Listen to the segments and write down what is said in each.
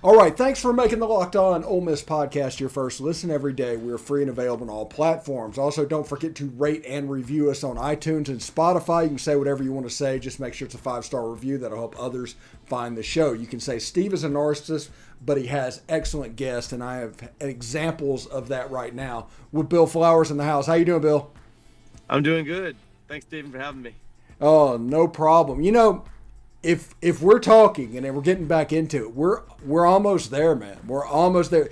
All right, thanks for making the Locked On Ole Miss podcast your first listen every day. We're free and available on all platforms. Also, don't forget to rate and review us on iTunes and Spotify. You can say whatever you want to say. Just make sure it's a 5-star review. That'll help others find the show. You can say Steve is a narcissist, but he has excellent guests, and I have examples of that right now with Bill Flowers in the house. How you doing, Bill? I'm doing good. Thanks, Stephen, for having me. Oh, no problem. You know, if we're talking and then we're getting back into it, we're almost there, man. We're almost there.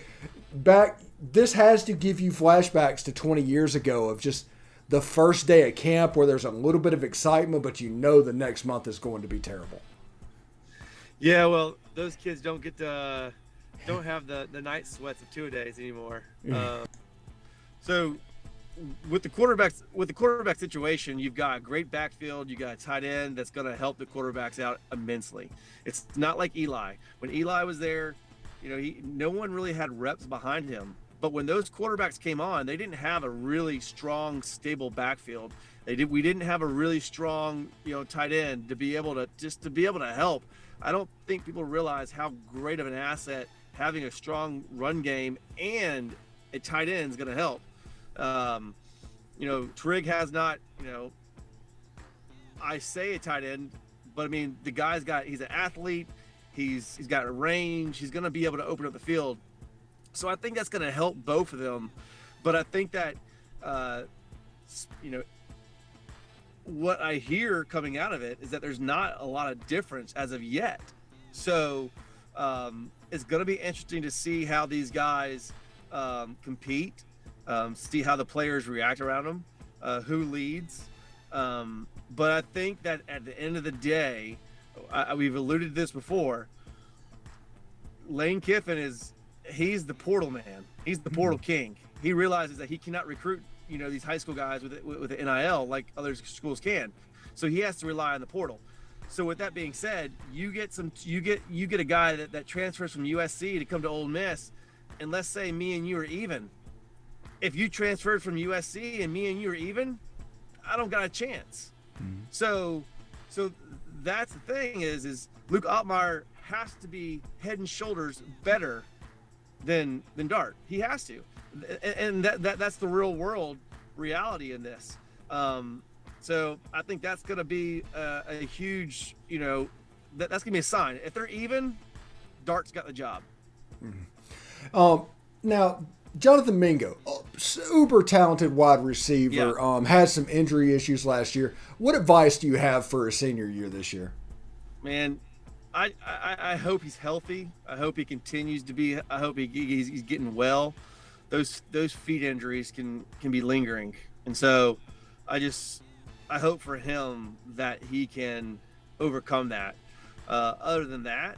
This has to give you flashbacks to 20 years ago of just the first day at camp where there's a little bit of excitement, but you know the next month is going to be terrible. Yeah, well, those kids don't have the night sweats of two-a-days anymore. So with the quarterback situation, you've got a great backfield. You got a tight end that's going to help the quarterbacks out immensely. It's not like Eli. When Eli was there, no one really had reps behind him. But when those quarterbacks came on, they didn't have a really strong, stable backfield. We didn't have a really strong, tight end to be able to help. I don't think people realize how great of an asset having a strong run game and a tight end is going to help. Trigg has not, I say a tight end, but I mean, he's an athlete. He's got a range. He's going to be able to open up the field. So I think that's going to help both of them. But I think that, what I hear coming out of it is that there's not a lot of difference as of yet. So it's going to be interesting to see how these guys compete. See how the players react around them, who leads. But I think that at the end of the day, we've alluded to this before, Lane Kiffin he's the portal man. He's the portal king. He realizes that he cannot recruit, these high school guys with the NIL like other schools can. So he has to rely on the portal. So with that being said, you get a guy that transfers from USC to come to Ole Miss, and let's say me and you are even. If you transferred from USC and me and you are even, I don't got a chance. Mm-hmm. So that's the thing is Luke Altmaier has to be head and shoulders better than Dart. He has to, and that's the real world reality in this. So I think that's going to be a huge, that's going to be a sign. If they're even, Dart's got the job. Mm-hmm. Now, Jonathan Mingo, super talented wide receiver, had some injury issues last year. What advice do you have for his senior year this year? Man, I hope he's healthy. I hope he continues to be. I hope he's getting well. Those feet injuries can be lingering, and so I hope for him that he can overcome that. Other than that,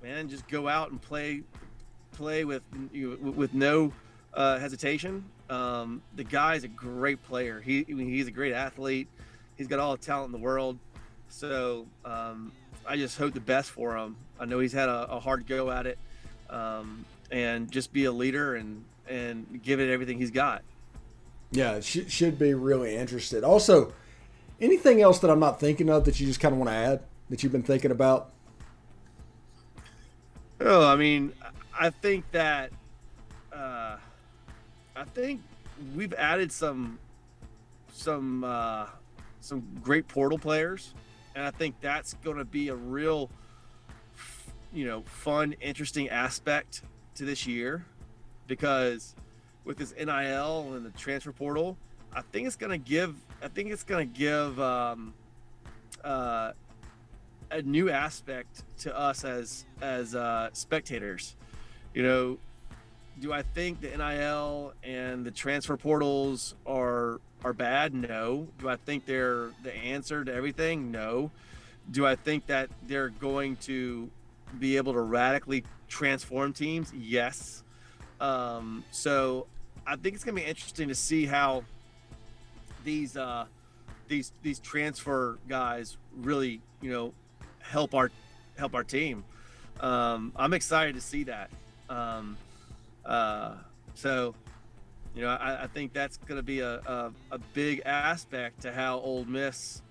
man, just go out and play with no hesitation. The guy's a great player. He's a great athlete. He's got all the talent in the world. So I just hope the best for him. I know he's had a hard go at it, and just be a leader and give it everything he's got. Yeah, it should be really interested. Also, anything else that I'm not thinking of that you just kind of want to add that you've been thinking about? Oh, I mean, I think that we've added some great portal players, and I think that's going to be a real, fun, interesting aspect to this year, because with this NIL and the transfer portal, I think it's going to give a new aspect to us as spectators. Do I think the NIL and the transfer portals are bad? No. Do I think they're the answer to everything? No. Do I think that they're going to be able to radically transform teams? Yes. So I think it's going to be interesting to see how these transfer guys really, help our team. I'm excited to see that. So, I think that's going to be a big aspect to how Ole Miss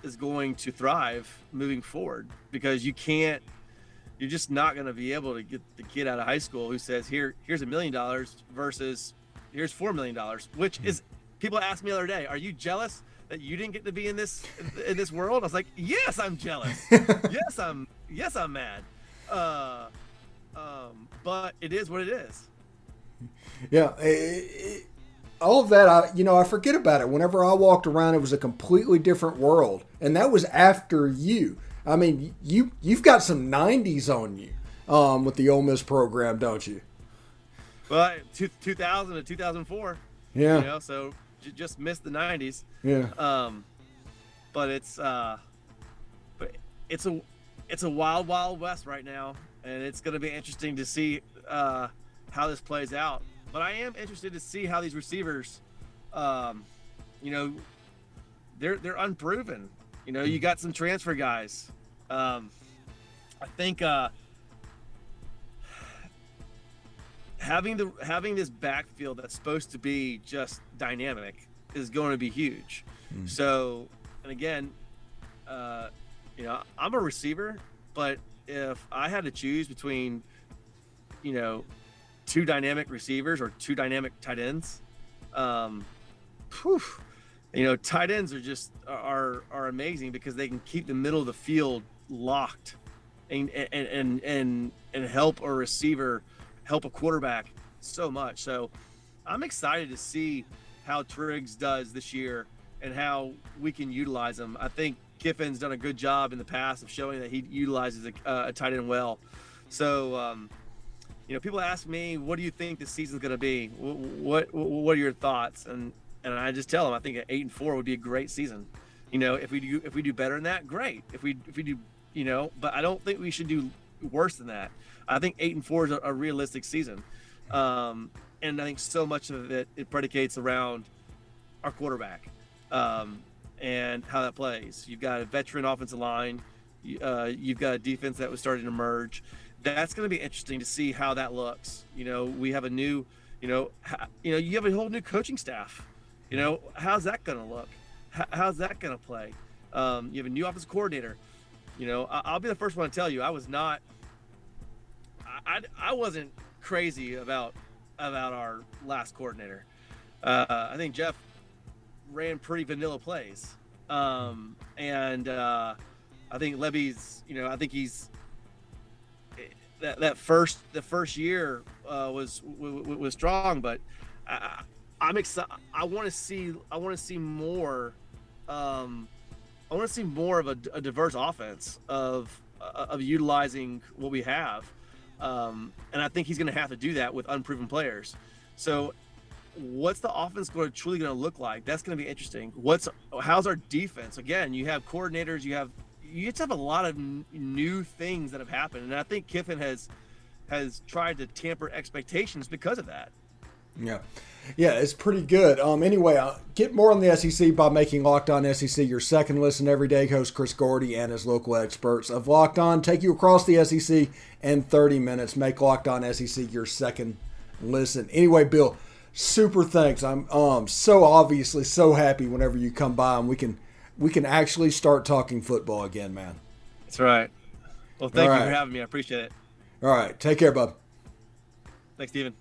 is going to thrive moving forward, because you can't you're just not going to be able to get the kid out of high school who says, here's $1 million versus here's $4 million, which is, people asked me the other day, are you jealous that you didn't get to be in this world? I was like, yes, I'm jealous. yes, I'm mad. But it is what it is. Yeah. All of that, I forget about it. Whenever I walked around, it was a completely different world. And that was after you. I mean, you've got some 90s on you with the Ole Miss program, don't you? Well, 2000 to 2004. Yeah. So just missed the 90s. Yeah. But it's a wild, wild west right now, and it's going to be interesting to see how this plays out. But I am interested to see how these receivers, they're unproven. You got some transfer guys. I think having this backfield that's supposed to be just dynamic is going to be huge. So, and again, I'm a receiver, but if I had to choose between, two dynamic receivers or two dynamic tight ends, tight ends are just are amazing because they can keep the middle of the field locked and help a receiver, help a quarterback so much. So I'm excited to see how Triggs does this year and how we can utilize him. I think Kiffin's done a good job in the past of showing that he utilizes a tight end well. So, people ask me, what do you think this season's going to be? What are your thoughts? And I just tell them, I think an 8-4 would be a great season. If we do better than that, great. If we do, but I don't think we should do worse than that. I think 8-4 is a realistic season. And I think so much of it predicates around our quarterback and how that plays. You've got a veteran offensive line. You've got a defense that was starting to emerge. That's going to be interesting to see how that looks. We have a new, you have a whole new coaching staff. How's that going to look? How's that going to play? You have a new offensive coordinator. I'll be the first one to tell you, I wasn't crazy about our last coordinator. I think Jeff ran pretty vanilla plays. And I think Levy's, I think he's the first year was strong, but I'm excited. I want to see more. I want to see more of a diverse offense of utilizing what we have. And I think he's going to have to do that with unproven players. So what's the offense truly going to look like? That's going to be interesting. How's our defense? Again, you have coordinators, you just have a lot of new things that have happened. And I think Kiffin has tried to tamper expectations because of that. Yeah. Yeah, it's pretty good. Anyway, get more on the SEC by making Locked On SEC your second listen every day. Host Chris Gordy and his local experts of Locked On take you across the SEC in 30 minutes. Make Locked On SEC your second listen. Anyway, Bill, super thanks. I'm so obviously so happy whenever you come by and we can actually start talking football again, man. That's right. Well, thank you for having me. I appreciate it. All right. Take care, bub. Thanks, Steven.